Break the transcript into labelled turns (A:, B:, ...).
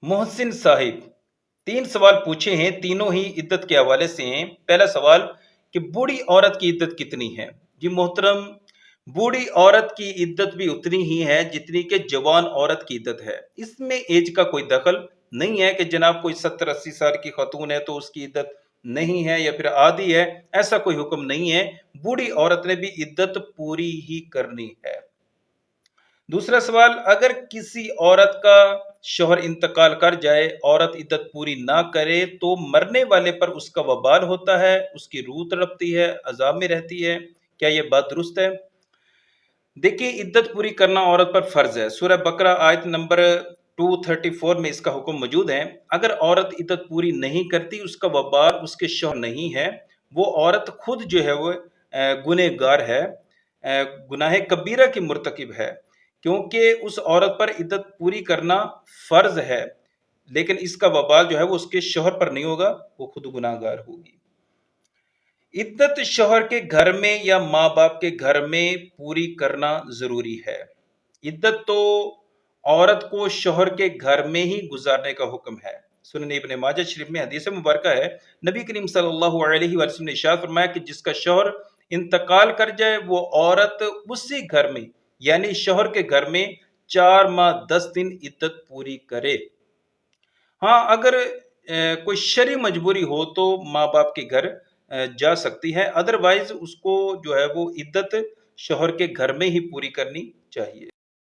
A: मोहसिन साहिब 3 सवाल पूछे हैं, तीनों ही इद्दत के हवाले से हैं। पहला सवाल कि बूढ़ी औरत की इद्दत कितनी है? जी मोहतरम, बूढ़ी औरत की इद्दत भी उतनी ही है जितनी कि जवान औरत की इद्दत है। इसमें एज का कोई दखल नहीं है कि जनाब कोई 70-80 साल की खातून है तो उसकी इद्दत नहीं है या फिर आधी है, ऐसा कोई हुक्म नहीं है। बूढ़ी औरत ने भी इद्दत पूरी ही करनी है। दूसरा सवाल, अगर किसी औरत का शौहर इंतकाल कर जाए, औरत इद्दत पूरी ना करे तो मरने वाले पर उसका वबाल होता है, उसकी रूह तड़पती है, अजाब में रहती है। क्या ये बात दुरुस्त है? देखिए, इद्दत पूरी करना औरत पर फर्ज है। सूरह बकरा आयत नंबर 234 में इसका हुक्म मौजूद है। अगर औरत इद्दत पूरी नहीं करती, उसका वबाल उसके शौहर नहीं है, वो औरत खुद जो है वो गुनहगार है, गुनाह कबीरा की मुर्तकिब है, क्योंकि उस औरत पर इद्दत पूरी करना फर्ज है, लेकिन इसका वबाल जो है वो उसके शौहर पर नहीं होगा, वो खुद गुनाहगार होगी। इद्दत शौहर के घर में या माँ बाप के घर में पूरी करना जरूरी है। इद्दत तो औरत को शौहर के घर में ही गुजारने का हुक्म है। सुनन इब्ने माजा शरीफ में हदीस मुबारक है, नबी करीम सल्लल्लाहु अलैहि वसल्लम ने इरशाद फरमाया कि जिसका शौहर इंतकाल कर जाए वो औरत उसी घर में यानी शौहर के घर में 4 माह 10 दिन इद्दत पूरी करे। हाँ, अगर कोई शरई मजबूरी हो तो माँ बाप के घर जा सकती है, अदरवाइज उसको जो है वो इद्दत शौहर के घर में ही पूरी करनी चाहिए।